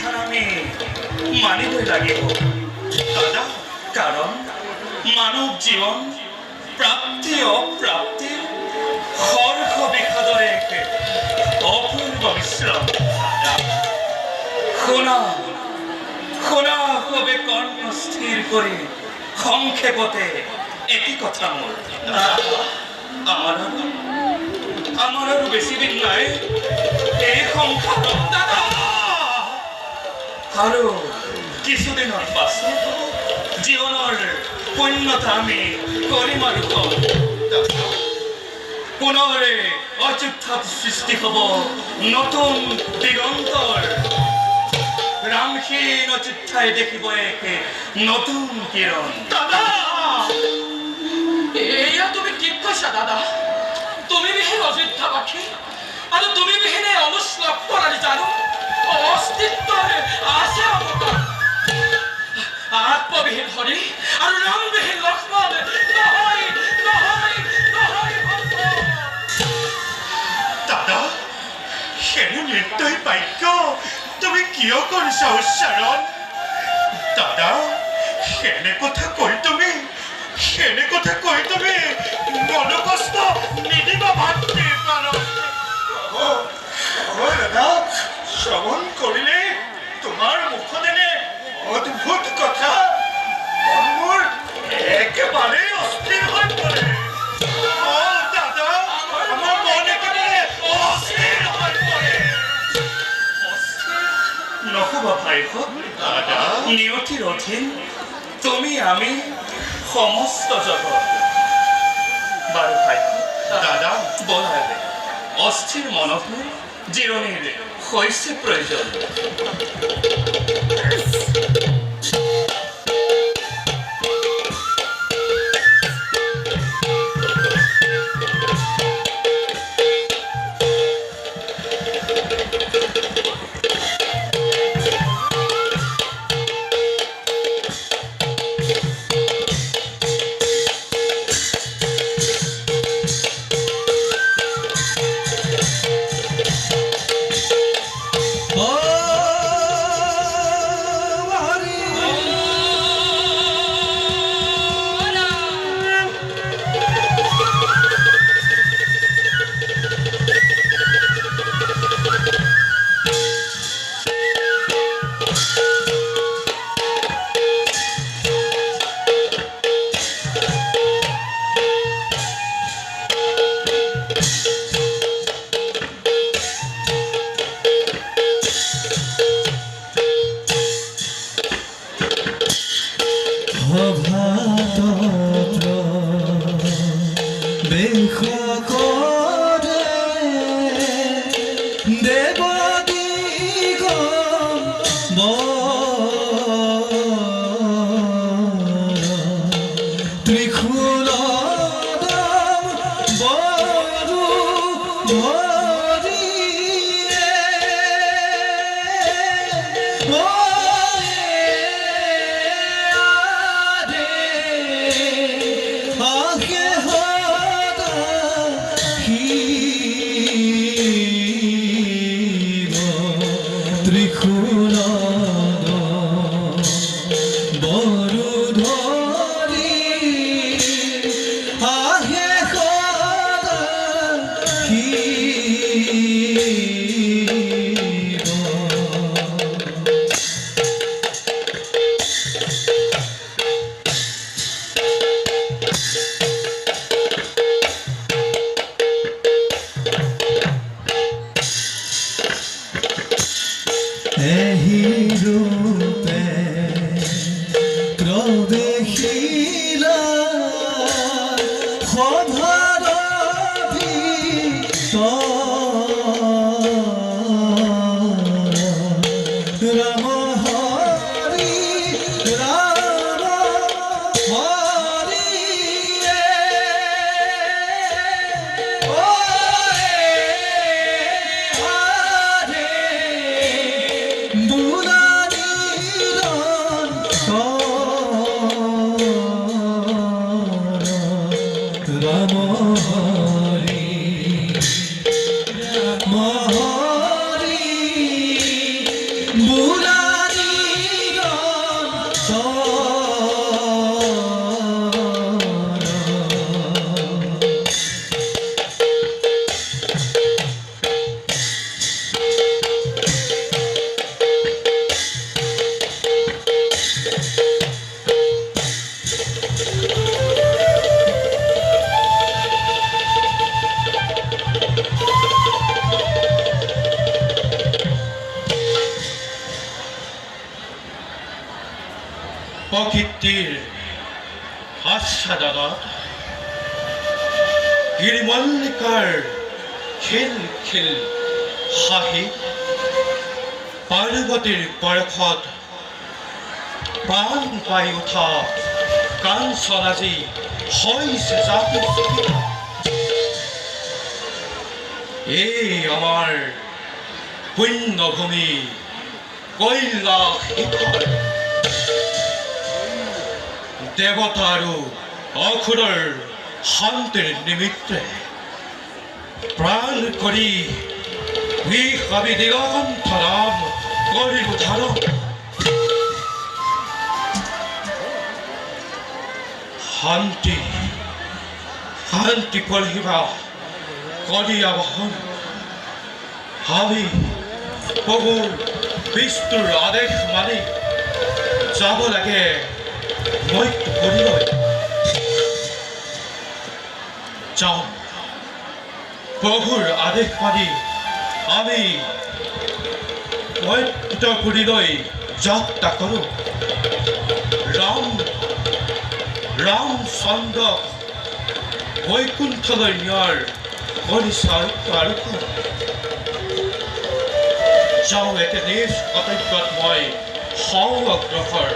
বিধান আমি মানিবই লাগিব দাদা। কাৰণ মানৱ জীৱন প্ৰাপ্তি অপ্ৰাপ্তিৰ হৰ্ষ বিষাদৰে এক অপূৰ্ব মিশ্ৰণ। শুনা শুনা হবে কৰ্ণ স্থিৰ কৰি সংক্ষেপতে এটি কথা মোৰ আমাৰ আৰু বেছি দিন নাই এই সংসাৰত দাদা। আৰু কিছুদিনৰ পাছত জীৱনৰ পূৰ্ণতা আমি কৰিম আৰু পুনৰ অযোধ্যাত সৃষ্টি হ'ব নতুন দিগন্তৰ। ৰামহীন অযোধ্যাই দেখিব এক নতুন কিৰণ। দাদা এয়া তুমি কি কৈছা দাদা? তুমি বিহীন অযোধ্যাবাসী আৰু তুমি বিহীন অনুষ্ণৱ প্ৰণালী জানো অস্তিত্বৰ আছে অৱতাৰ। আত্মবিহীন হৰি আৰু ৰামবিহীন লক্ষ্মণ নহয় নহয় নহয়। দাদা সেনে নিৰ্দয় বাক্য তুমি কিয় কৰিছা উচ্চাৰণ? দাদা সেনে কথা কৈ তুমি মনোকষ্ট নিদিবা ভাতৃ প্ৰাণত। দাদা শ্ৰৱণ কৰিলে তোমাৰ মুখত এনে অদ্ভুত কথা মোৰ একেবাৰে অস্থিৰ হৈ পৰে। দাদা আমাৰ মন একেবাৰে অস্থিৰ হৈ পৰে। নক'বা ভাইক দাদা, নিয়তিৰ অধীন তুমি আমি সমস্ত জগত। বাৰু ভাইক দাদা বলাৰে অস্থিৰ মনবোৰ জিৰণিৰ হৈছে প্ৰয়োজন। শান্তিৰ আচ্ছা দাদা গিৰিমল্লিকাৰ খিল খিল হাঁহি পাৰ্বতীৰ পৰশত প্ৰাণ পাই উঠা কাঞ্চন আজি হৈছে জাতিৰ চিকিতা। এই আমাৰ পুণ্যভূমি কৈলাশ শিখৰ দেৱতা আৰু অসুৰৰ শান্তিৰ নিমিত্তে প্ৰাণ কৰি আমি দিগন্ত নাম কৰিলো ধাৰণ। শান্তি শান্তি পঢ়িবা কৰি আবাহন আমি প্ৰভু বিষ্ণুৰ আদেশ মানি যাব লাগে মৃত্যু কৰিবলৈ। যাওঁ প্ৰভুৰ আদেশ মানি আমি মৃত্যুলৈ যাত্ৰা কৰোঁ। ৰামচন্দ্ৰক বৈকুণ্ঠলৈ নিয়াৰ পৰিচায়িত আৰু যাওঁ একে নিজ কৰ্তব্যত মই হওঁ অগ্ৰসৰ।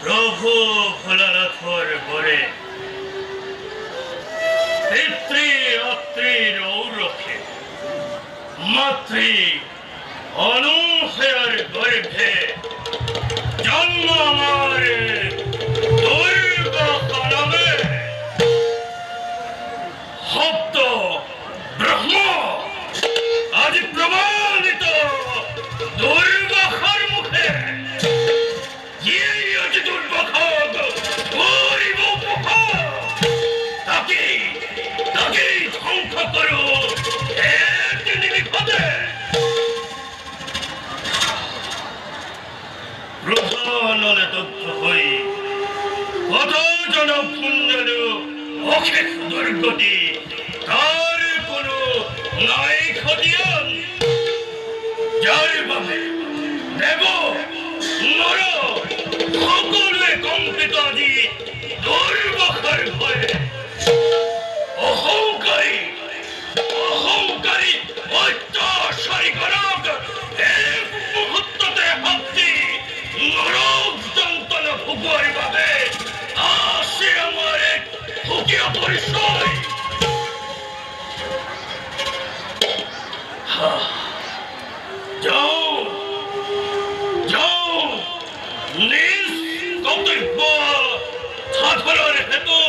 প্রভু ভোলানাথর বরে পিতৃ অত্রির ঔরখে মাতৃ অনুসয়ার গর্ভে জন্ম আমার দুর্গণমে শব্দ ব্রহ্ম আজ প্রমাণিত দুর্গর মুখে প্রধানলে দগ্ধ হই কত জন পুণ্যের অশেষ দুর্গতি তার কোনো নাই খতিয়ান যার বাবে দেব নর সকলে কম্পিত আজি দুর্বখার ভয়ে অহংকারী অত্যাচারী গণক এক মুহূর্ততে হাতি নরক যন্ত্রণা ভোগের বাবে আসে আমার এক ভুকিয়া পরিচয়। যাও যাও নিজ কর্তব্য সাধনের হেতু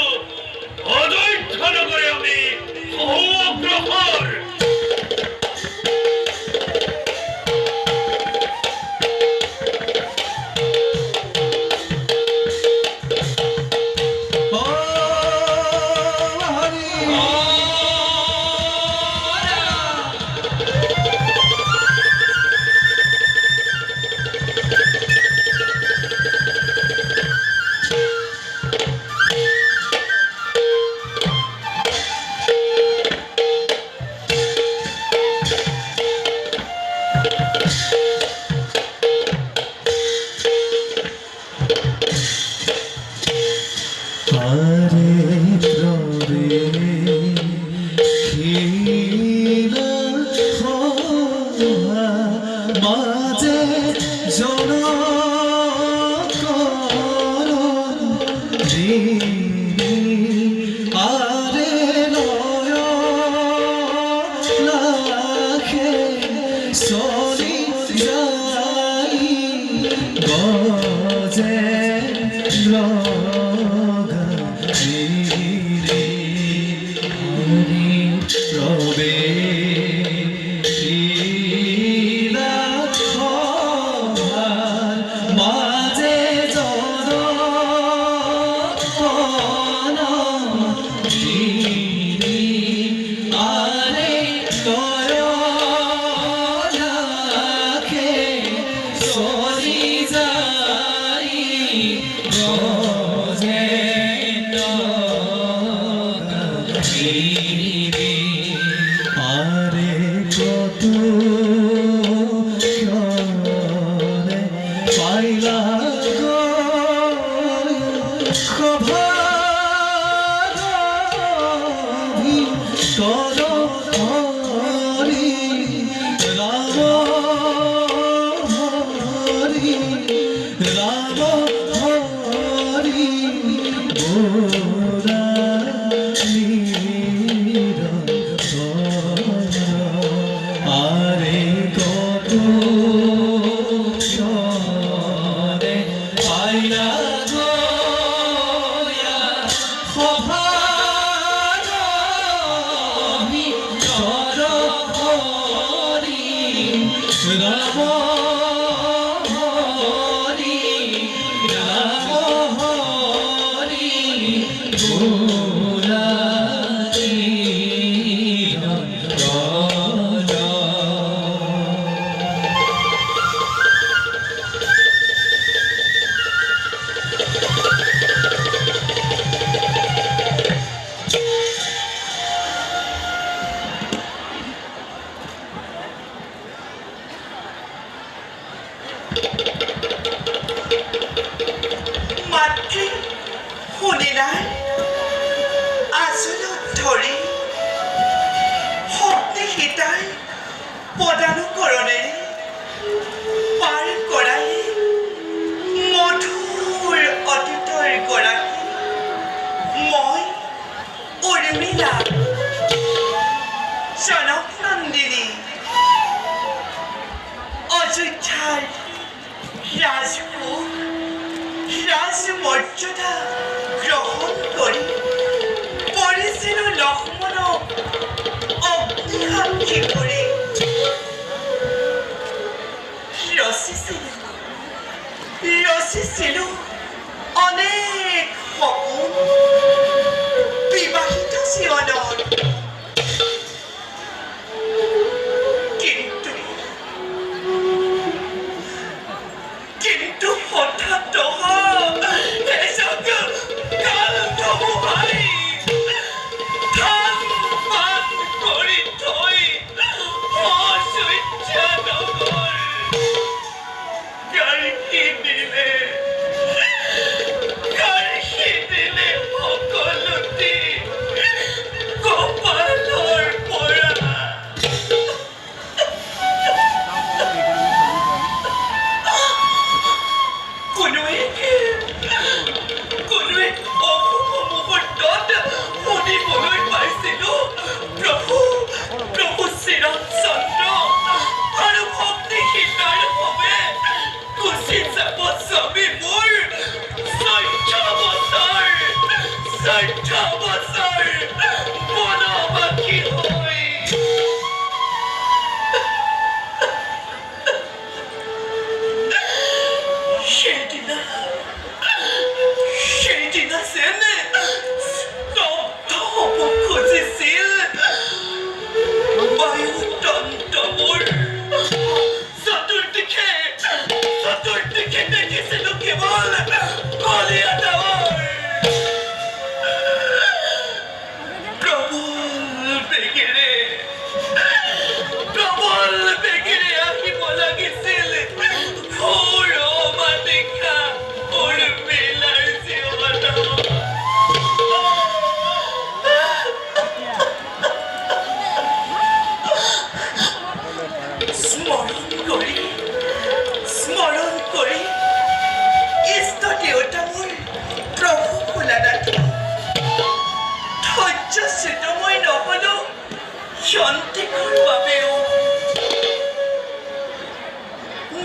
মাঝে জনকরণ আরে নয় লাখে সরি যাই গজেন্দ্র রবে মাঝে আরে লাখে সরি যাই আরে কত ক্ষণে পাইলা গো খবর তর হরি রাম হরি রাম হরি আরে কত ক্ষণে পাইলা গো খবর তর হরি রাম হরি রাম হরি মাতৃ শুনিলাই আচলত ধৰি শক্তি হিতাই পদানুকৰণেৰে পাৰ কৰাই মধুৰ অতীতৰ গৰাকী মই উৰ্মিলা জনক নন্দিনী অযোধ্যাৰ ৰাজকোষ ৰাজমৰ্যাদা গ্ৰহণ কৰি পৰিছিল লক্ষ্মণক অগ্নিসাক্ষী কৰি ৰচিছিলো অনেক সপোন বিবাহিত জীৱনৰ কিন্তু হঠাৎ সকলোতে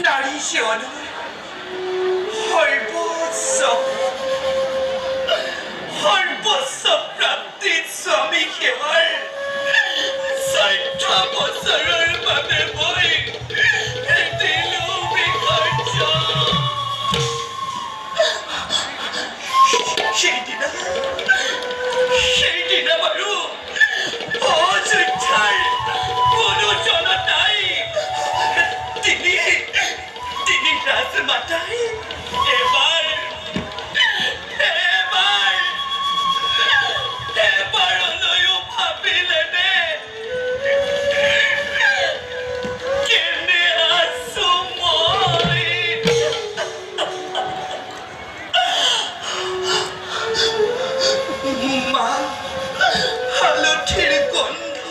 নাৰী জীৱনৰ সৰ্বোচ্চ প্ৰাপ্তিত স্বামী সেৱাৰ 4 বছৰৰ বাবে মই দিলো বিসৰ্জন। সেইদিনা বাৰু অযোধ্যাৰ কোনো জনতাই তিনি ৰাজমাতাই এবাৰলৈও ভাবিলেনে কেনে আছো মই? মা হালধিৰ গন্ধ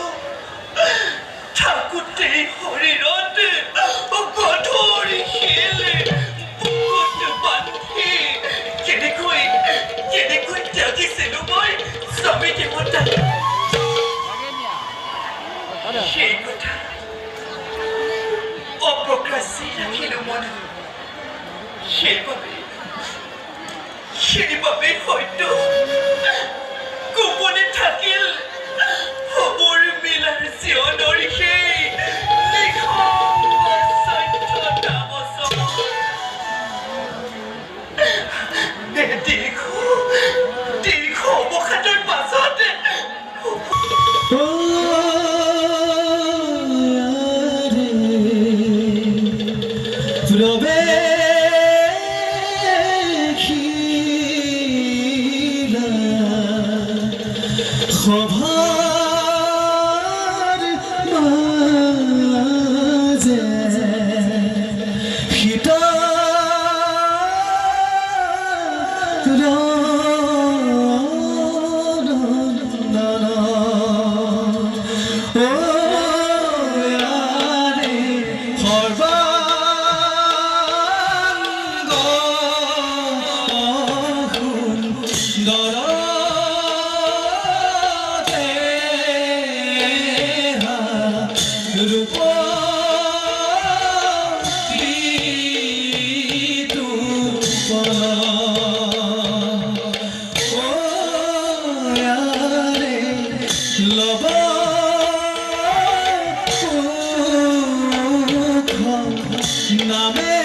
থাকোঁতেই শৰীৰত গধুৰ শিল বুকুত বান্ধি কেনেকৈ ত্যাগিছিলো মই স্বামী দেৱতাক। সেই কথা অপ্ৰকাশি ৰাখিলো মনত। সেইবাবে হয়তো গোপনে থাকিল মোৰ মিলাৰ জীৱনৰ সেই নিঃসংগতা বছৰ। দীৰ্ঘ অৱসাদৰ পাছতে সভাৰ মাঝে নামে